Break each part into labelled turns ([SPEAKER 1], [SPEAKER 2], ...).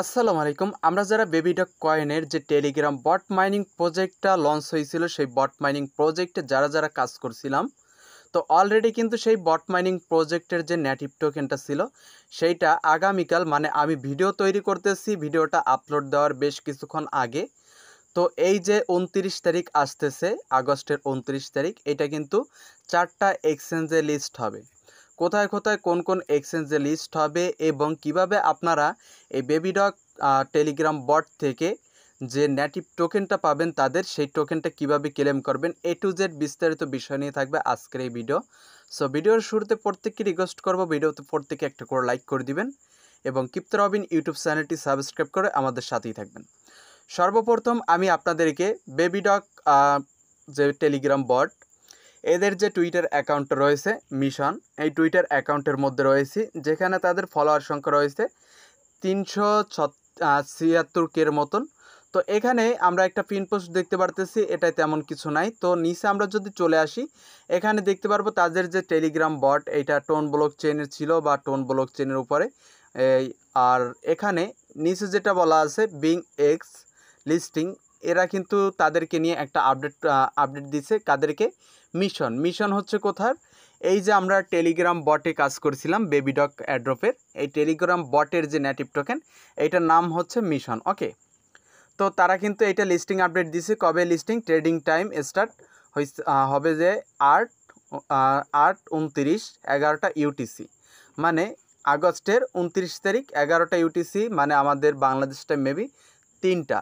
[SPEAKER 1] আসসালামু আলাইকুম। আমরা যারা বেবিডগ কয়েনের যে টেলিগ্রাম বট মাইনিং প্রজেক্টটা লঞ্চ হয়েছিল, সেই বট মাইনিং প্রজেক্টে যারা কাজ করছিলাম, তো অলরেডি কিন্তু সেই বট মাইনিং প্রজেক্টের যে নেটিভ টোকেনটা ছিল, সেইটা আগামীকাল মানে আমি ভিডিও তৈরি করতেছি, ভিডিওটা আপলোড দেওয়ার বেশ কিছুক্ষণ আগে। তো এই যে ২৯ তারিখ আসতেছে, আগস্টের ২৯ তারিখ, এটা কিন্তু ৪টা এক্সচেঞ্জে লিস্ট হবে। কোথায় কোথায় কোন কোন এক্সচেঞ্জে লিস্ট হবে এবং কিভাবে আপনারা এই বেবিডগ টেলিগ্রাম বট থেকে যে নেটিভ টোকেনটা পাবেন তাদের, সেই টোকেনটা কিভাবে ক্লেম করবেন, A to Z বিস্তারিত বিষয় নিয়ে থাকবে আজকের এই ভিডিও। সো ভিডিওর শুরুতে প্রত্যেককে রিকোয়েস্ট করবো, ভিডিওতে প্রত্যেকে একটা করে লাইক করে দিবেন এবং কিপ্ত রবিন ইউটিউব চ্যানেলটি সাবস্ক্রাইব করে আমাদের সাথেই থাকবেন। সর্বপ্রথম আমি আপনাদেরকে বেবিডগ যে টেলিগ্রাম বট, এদের যে টুইটার অ্যাকাউন্ট রয়েছে মিশন, এই টুইটার অ্যাকাউন্টের মধ্যে রয়েছি, যেখানে তাদের ফলোয়ার সংখ্যা রয়েছে ৩৭৬ মতন। তো এখানে আমরা একটা পিন পোস্ট দেখতে পারতেছি, এটাই তেমন কিছু নাই। তো নিচে আমরা যদি চলে আসি, এখানে দেখতে পারবো তাদের যে টেলিগ্রাম বট, এইটা টোন ব্লক চেনের ছিল বা টোন ব্লক চেনের উপরে এই। আর এখানে নিচে যেটা বলা আছে বিং এক্স লিস্টিং, এরা কিন্তু তাদেরকে নিয়ে একটা আপডেট দিচ্ছে। কাদেরকে? মিশন হচ্ছে কোথার? এই যে আমরা টেলিগ্রাম বটে কাজ করছিলাম বেবিডগ অ্যাড্রপের, এই টেলিগ্রাম বটের যে নেটিভ টোকেন, এইটার নাম হচ্ছে মিশন। ওকে, তো তারা কিন্তু এটা লিস্টিং আপডেট দিছে। কবে লিস্টিং? ট্রেডিং টাইম স্টার্ট হবে যে 8/29 11টা UTC, মানে আগস্টের 29 তারিখ 11টা UTC, মানে আমাদের বাংলাদেশ টাইম মেবি 3টা,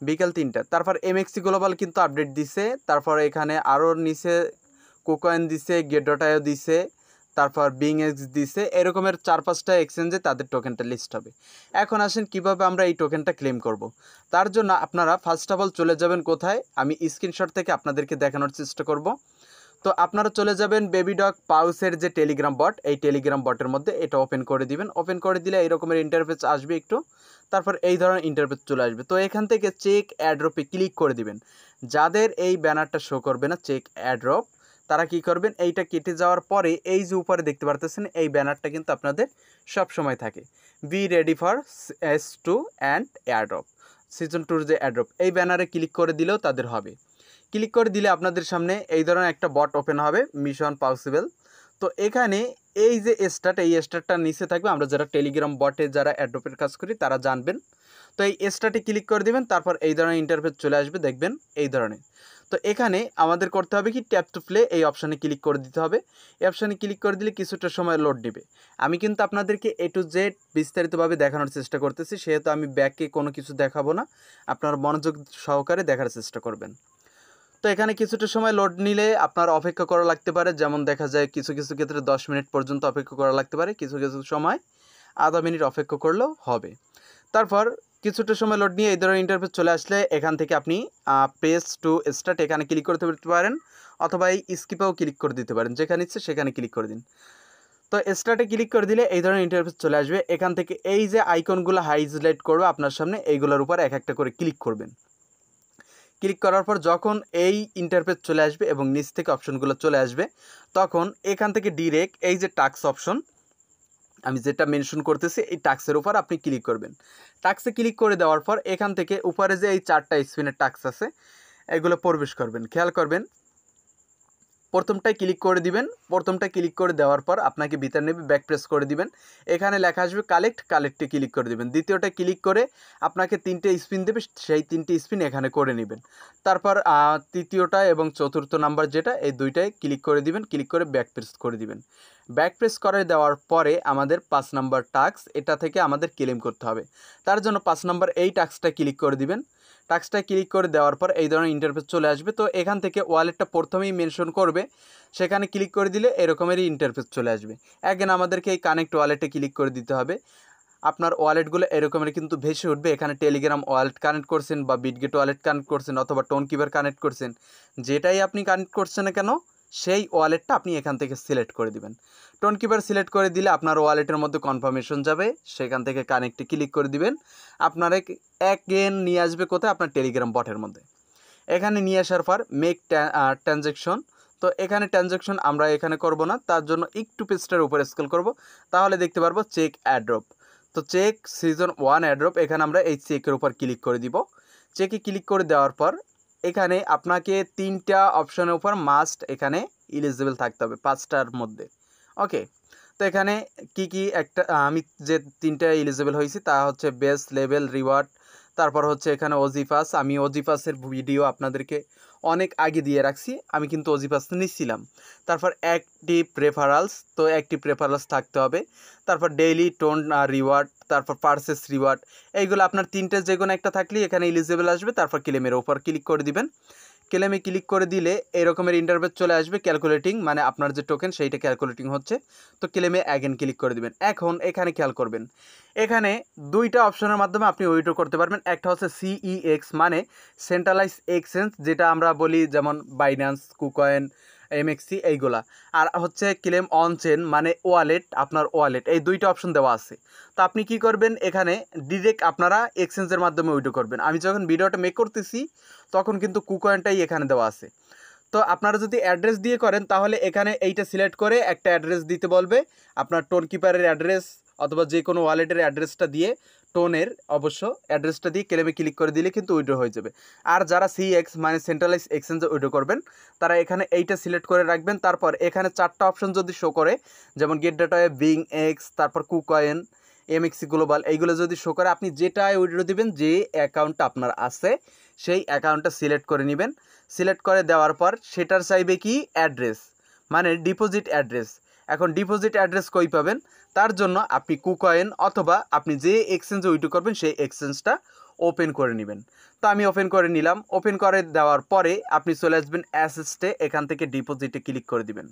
[SPEAKER 1] বিকাল 3টা। তারপর MXC গ্লোবাল কিন্তু আপডেট দিছে। তারপর এখানে আরও নিচে কোকয়েন দিছে, গেট.io দিছে, তারপর বিংএক্স দিছে। এরকমের 4-5টা এক্সচেঞ্জে তাদের টোকেনটা লিস্ট হবে। এখন আসেন কিভাবে আমরা এই টোকেনটা ক্লেম করব। তার জন্য আপনারা ফার্স্ট অফ অল চলে যাবেন কোথায়, আমি স্ক্রিনশট থেকে আপনাদেরকে দেখানোর চেষ্টা করব। তো আপনারা চলে যাবেন বেবিডগ পাউসের যে টেলিগ্রাম বট, এই টেলিগ্রাম বটের মধ্যে এটা ওপেন করে দিবেন। ওপেন করে দিলে এইরকমের ইন্টারফেস আসবে একটু, তারপর এই ধরনের ইন্টারফেস চলে আসবে। তো এখান থেকে চেক অ্যাড্রপে ক্লিক করে দিবেন। যাদের এই ব্যানারটা শো করবে না চেক অ্যাড্রপ, তারা কি করবেন, এইটা কেটে যাওয়ার পরে এই যে উপরে দেখতে পারতেছেন এই ব্যানারটা কিন্তু আপনাদের সব সময় থাকে, be ready for S2 and airdrop, season 2 যে অ্যাড্রপ, এই ব্যানারে ক্লিক করে দিলেও তাদের হবে। ক্লিক করে দিলে আপনাদের সামনে এই ধরনের একটা বট ওপেন হবে, মিশন পসিবল। তো এখানে এই যে স্টার্ট, এই স্টার্টটার নিচে থাকবে, আমরা যারা টেলিগ্রাম বটে যারা অ্যাড্রপের কাজ করি তারা জানবেন। তো এই স্টার্টে ক্লিক করে দিবেন, তারপর এই ধরনের ইন্টারফেস চলে আসবে, দেখবেন এই ধরনের। তো এখানে আমাদের করতে হবে কি, ট্যাপ টু প্লে এই অপশানে ক্লিক করে দিতে হবে। এই অপশানে ক্লিক করে দিলে কিছুটা সময় লোড নেবে। আমি কিন্তু আপনাদেরকে A to Z বিস্তারিতভাবে দেখানোর চেষ্টা করতেছি, সেহেতু আমি ব্যাকে কোনো কিছু দেখাবো না, আপনারা মনোযোগ সহকারে দেখার চেষ্টা করবেন। তো এখানে কিছুটা সময় লোড নিলে আপনার অপেক্ষা করা লাগতে পারে, যেমন দেখা যায় কিছু কিছু ক্ষেত্রে 10 মিনিট পর্যন্ত অপেক্ষা করা লাগতে পারে, কিছু কিছু সময় আধা মিনিট অপেক্ষা করলেও হবে। তারপর কিছুটা সময় লোড নিয়ে এই ধরনের ইন্টারফেস চলে আসলে এখান থেকে আপনি প্রেস টু স্টার্ট এখানে ক্লিক করতে পারেন, অথবা এই স্কিপেও ক্লিক করে দিতে পারেন, যেখানে ইচ্ছে সেখানে ক্লিক করে দিন। তো স্টার্টে ক্লিক করে দিলে এই ধরনের ইন্টারফেস চলে আসবে। এখান থেকে এই যে আইকনগুলো হাইলাইট করবে আপনার সামনে, এইগুলোর উপর এক একটা করে ক্লিক করবেন। ক্লিক করার পর যখন এই ইন্টারফেস চলে আসবে এবং নিচ থেকে অপশনগুলো চলে আসবে, তখন এখান থেকে ডিরেক্ট এই যে টাস্ক অপশন আমি যেটা মেনশন করতেছি, এই টাস্কের উপর আপনি ক্লিক করবেন। টাস্কে ক্লিক করে দেওয়ার পর এখান থেকে উপরে যে এই 4টা স্পিনের টাস্ক আছে, এগুলো প্রবেশ করবেন। খেয়াল করবেন, প্রথমটায় ক্লিক করে দিবেন। প্রথমটা ক্লিক করে দেওয়ার পর আপনাকে ভিতরে নেবে, ব্যাক প্রেস করে দিবেন, এখানে লেখা আসবে কালেক্টে ক্লিক করে দিবেন। দ্বিতীয়টা ক্লিক করে আপনাকে 3টে স্পিন দেবে, সেই 3টে স্পিন এখানে করে নেবেন। তারপর তৃতীয়টা এবং চতুর্থ নাম্বার যেটা, এই দুইটায় ক্লিক করে দিবেন, ক্লিক করে ব্যাক প্রেস করে দিবেন। ব্যাক প্রেস করে দেওয়ার পরে আমাদের 5 নাম্বার টাস্ক, এটা থেকে আমাদের ক্লেম করতে হবে। তার জন্য 5 নাম্বার এই টাস্কটা ক্লিক করে দিবেন। টাস্কটা ক্লিক করে দেওয়ার পর এই ধরনের ইন্টারফেস চলে আসবে। তো এখান থেকে ওয়ালেটটা প্রথমেই মেনশন করবে, সেখানে ক্লিক করে দিলে এরকমেরই ইন্টারফেস চলে আসবে। অ্যাগেন আমাদেরকে এই কানেক্ট ওয়ালেটে ক্লিক করে দিতে হবে। আপনার ওয়ালেটগুলো এরকমের কিন্তু ভেসে উঠবে, এখানে টেলিগ্রাম ওয়ালেট কানেক্ট করছেন বা বিটগেট ওয়ালেট কানেক্ট করছেন অথবা টোনকিপার কানেক্ট করছেন, যেটাই আপনি কানেক্ট করছেন না কেন, সেই ওয়ালেটটা আপনি এখান থেকে সিলেক্ট করে দিবেন। টোনকিপার সিলেক্ট করে দিলে আপনার ওয়ালেটের মধ্যে কনফার্মেশন যাবে, সেখান থেকে কানেক্টে ক্লিক করে দিবেন। আপনার অ্যাগেন নিয়ে আসবে কোথায়, আপনার টেলিগ্রাম বটের মধ্যে। এখানে নিয়ে আসার পর মেক ট্রানজ্যাকশন, তো এখানে ট্রানজ্যাকশন আমরা এখানে করব না, তার জন্য একটু পেজটার উপরে স্ক্রল করব, তাহলে দেখতে পারবো চেক অ্যাড্রপ। তো চেক সিজন 1 অ্যাড্রপ, এখানে আমরা এই চেকের উপর ক্লিক করে দিব। চেকে ক্লিক করে দেওয়ার পর এখানে আপনাকে 3টা অপশনের উপর মাস্ট এখানে এলিজিবল থাকতে হবে 5টার মধ্যে। ওকে, তো এখানে কি একটা আমি যে 3টা এলিজিবল হয়েছি তা হচ্ছে বেস লেভেল রিওয়ার্ড, তারপর হচ্ছে এখানে ওজিপাস। আমি ওজিপাসের ভিডিও আপনাদেরকে অনেক আগে দিয়ে রাখছি, আমি কিন্তু ওজিপাস নিচ্ছিলাম। তারপর অ্যাক্টিভ রেফারালস, তো অ্যাক্টিভ রেফারালস থাকতে হবে। তারপর ডেইলি টোন রিওয়ার্ড, তারপর পারচেস রিওয়ার্ড, এইগুলো আপনার 3টে যে কোনো একটা থাকলেই এখানে এলিজিবল আসবে। তারপর ক্লেমের ওপর ক্লিক করে দিবেন। ক্লেমে ক্লিক করে দিলে এরকমের ইন্টারফেস চলে আসবে ক্যালকুলেটিং, মানে আপনার যে টোকেন সেইটা ক্যালকুলেটিং হচ্ছে। তো ক্লেমে অ্যাগেন ক্লিক করে দিবেন। এখন এখানে খেয়াল করবেন, এখানে 2টা অপশনের মাধ্যমে আপনি উইথড্র করতে পারবেন। একটা হচ্ছে সিইএক্স মানে সেন্ট্রালাইজ এক্সচেঞ্জ, যেটা আমরা বলি যেমন বাইন্যান্স, কুকয়েন, এমএক্সি এইগুলা। আর হচ্ছে ক্লেম অন চেন মানে ওয়ালেট, আপনার ওয়ালেট, এই 2টা অপশন দেওয়া আছে। তো আপনি কি করবেন, এখানে ডিরেক্ট আপনারা এক্সচেঞ্জের মাধ্যমে উইথড্র করবেন। আমি যখন ভিডিওটা মেক করতেছি তখন কিন্তু কুকয়েনটাই এখানে দেওয়া আছে। তো আপনারা যদি অ্যাড্রেস দিয়ে করেন তাহলে এখানে এইটা সিলেক্ট করে একটা অ্যাড্রেস দিতে বলবে, আপনার টোন কিপারের অ্যাড্রেস অথবা যে কোনো ওয়ালেটের অ্যাড্রেসটা দিয়ে, টোনের অবশ্য অ্যাড্রেসটা দিয়ে ক্লেমে ক্লিক করে দিলে কিন্তু উইথড্র হয়ে যাবে। আর যারা সিএক্স মানে সেন্ট্রালাইজ এক্সচেঞ্জে উইথড্র করবেন তারা এখানে এইটা সিলেক্ট করে রাখবেন। তারপর এখানে 4টা অপশন যদি শো করে, যেমন গেট ডেটা, বিং এক্স, তারপর কুকয়েন, এমএক্সি গ্লোবাল, এইগুলো যদি শো করে, আপনি যেটায় উইথড্র দিবেন, যে অ্যাকাউন্টটা আপনার আছে সেই অ্যাকাউন্টটা সিলেক্ট করে নেবেন। সিলেক্ট করে দেওয়ার পর সেটার চাইবে কি অ্যাড্রেস, মানে ডিপোজিট অ্যাড্রেস। এখন ডিপোজিট অ্যাড্রেস কই পাবেন, তার জন্য আপনি কুকয়েন অথবা আপনি যে এক্সচেঞ্জে উইথড্র করবেন সেই এক্সচেঞ্জটা ওপেন করে নেবেন। তো আমি ওপেন করে নিলাম। ওপেন করে দেওয়ার পরে আপনি চলে আসবেন অ্যাসেস্টে, এখান থেকে ডিপোজিটে ক্লিক করে দিবেন।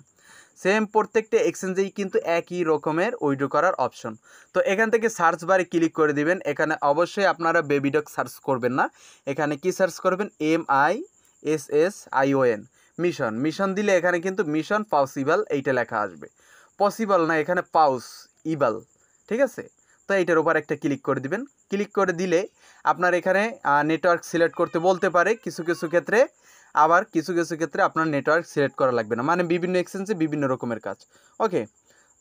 [SPEAKER 1] সেম প্রত্যেকটা এক্সচেঞ্জেই কিন্তু একই রকমের উইথড্র করার অপশন। তো এখান থেকে সার্চ বারে ক্লিক করে দিবেন। এখানে অবশ্যই আপনারা বেবিডক সার্চ করবেন না, এখানে কি সার্চ করবেন, MISSION মিশন। মিশন দিলে এখানে কিন্তু মিশন পসিবল এইটা লেখা আসবে, পসিবল না, এখানে পাউস ইবাল, ঠিক আছে। তো এইটার উপর একটা ক্লিক করে দিবেন। ক্লিক করে দিলে আপনার এখানে নেটওয়ার্ক সিলেক্ট করতে বলতে পারে কিছু কিছু ক্ষেত্রে, আবার কিছু কিছু ক্ষেত্রে আপনার নেটওয়ার্ক সিলেক্ট করা লাগবে না, মানে বিভিন্ন এক্সচেঞ্জে বিভিন্ন রকমের কাজ। ওকে,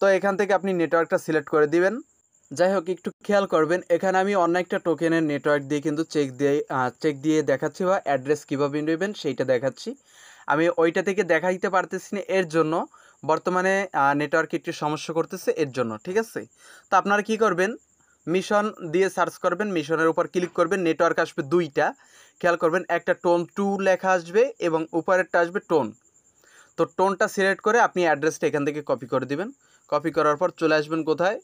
[SPEAKER 1] তো এখান থেকে আপনি নেটওয়ার্কটা সিলেক্ট করে দিবেন। যাই হোক, একটু খেয়াল করবেন, এখানে আমি অন্য একটা টোকেনের নেটওয়ার্ক দিয়ে কিন্তু চেক দিয়ে দেখাচ্ছি, বা অ্যাড্রেস কীভাবে নেবেন সেইটা দেখাচ্ছি। আমি ওইটা থেকে দেখাইতে পারতেছি না, এর জন্য বর্তমানে নেটওয়ার্কে একটু সমস্যা করতেছে, এর জন্য, ঠিক আছে। তো আপনারা কি করবেন, মিশন দিয়ে সার্চ করবেন, মিশনের উপর ক্লিক করবেন, নেটওয়ার্ক আসবে 2টা। খেয়াল করবেন, একটা টোন 2 লেখা আসবে এবং উপরেরটা আসবে টোন। তো টোনটা সিলেক্ট করে আপনি অ্যাড্রেসটা এখান থেকে কপি করে দিবেন। কপি করার পর চলে আসবেন কোথায়,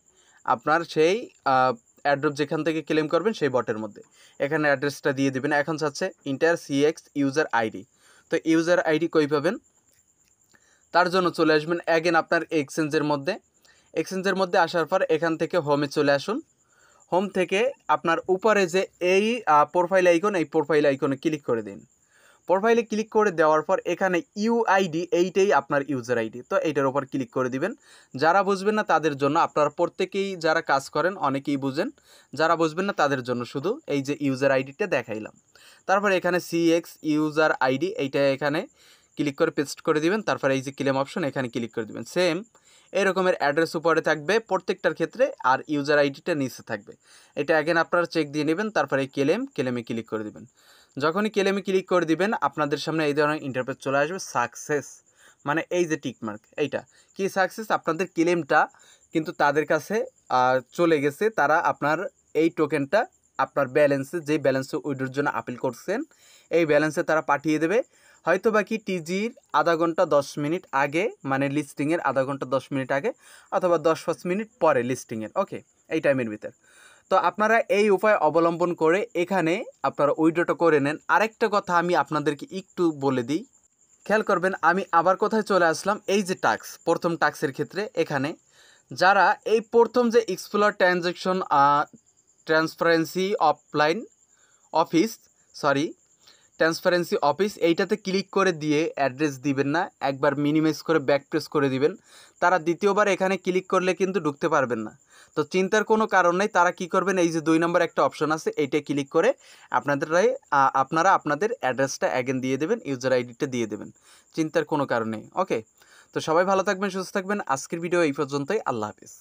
[SPEAKER 1] আপনার সেই অ্যাড্রপ যেখান থেকে ক্লেম করবেন সেই বটের মধ্যে, এখানে অ্যাড্রেসটা দিয়ে দিবেন। এখন চাচ্ছে ইন্টার সিএক্স ইউজার আইডি। তো ইউজার আইডি কই পাবেন, তার জন্য চলে আসবেন অ্যাগেন আপনার এক্সচেঞ্জের মধ্যে। এক্সচেঞ্জের মধ্যে আসার পর এখান থেকে হোমে চলে আসুন। হোম থেকে আপনার উপরে যে এই প্রোফাইল আইকন, এই প্রোফাইল আইকনে ক্লিক করে দিন। প্রোফাইলে ক্লিক করে দেওয়ার পর এখানে ইউআইডি, এইটাই আপনার ইউজার আইডি। তো এইটার উপর ক্লিক করে দিবেন। যারা বুঝবেন না তাদের জন্য, আপনারা প্রত্যেকেই যারা কাজ করেন অনেকেই বুঝেন, যারা বুঝবেন না তাদের জন্য শুধু এই যে ইউজার আইডিটা দেখাইলাম। তারপর এখানে সিএক্স ইউজার আইডি, এইটা এখানে ক্লিক করে পেস্ট করে দিবেন। তারপর এই যে ক্লেম অপশন, এখানে ক্লিক করে দিবেন। সেম এরকমের অ্যাড্রেস উপরে থাকবে প্রত্যেকটার ক্ষেত্রে, আর ইউজার আইডিটা নিচে থাকবে। এটা অ্যাগেন আপনারা চেক দিয়ে নেবেন। তারপরে এই ক্লেমে ক্লিক করে দিবেন। যখনই ক্লেমে ক্লিক করে দিবেন আপনাদের সামনে এই ধরনের ইন্টারফেস চলে আসবে, সাকসেস মানে এই যে টিকমার্ক, এইটা কি সাকসেস, আপনাদের ক্লেমটা কিন্তু তাদের কাছে চলে গেছে। তারা আপনার এই টোকেনটা আপনার ব্যালেন্সে, যে ব্যালেন্সে উইথড্রর জন্য আপিল করছেন, এই ব্যালেন্সে তারা পাঠিয়ে দেবে। হয়তো বা কি টিজির আধা ঘন্টা 10 মিনিট আগে, মানে লিস্টিংয়ের আধা ঘন্টা 10 মিনিট আগে, অথবা 10-5 মিনিট পরে লিস্টিংয়ের, ওকে, এই টাইমের ভিতর। তো আপনারা এই উপায় অবলম্বন করে এখানে আপনারা উইথড্রটা করে নেন। আরেকটা কথা আমি আপনাদেরকে একটু বলে দিই, খেয়াল করবেন, আমি আবার কোথায় চলে আসলাম, এই যে টাস্ক, প্রথম টাস্কের ক্ষেত্রে এখানে যারা এই প্রথম যে explore transaction transparency transparency office, এইটাতে ক্লিক করে দিয়ে অ্যাড্রেস দিবেন না, একবার মিনিমাইজ করে ব্যাক প্রেস করে দিবেন। তারা দ্বিতীয়বার এখানে ক্লিক করলে কিন্তু ঢুকতে পারবেন না। তো চিন্তার কোনো কারণ নেই, তারা কি করবেন, এই যে 2 নম্বর একটা অপশন আছে, এইটা ক্লিক করে আপনারা আপনাদের অ্যাড্রেসটা অ্যাগেন দিয়ে দেবেন, ইউজার আইডিটা দিয়ে দেবেন, চিন্তার কোনো কারণ নেই। ওকে, তো সবাই ভালো থাকবেন, সুস্থ থাকবেন। আজকের ভিডিও এই পর্যন্তই। আল্লাহ হাফিজ।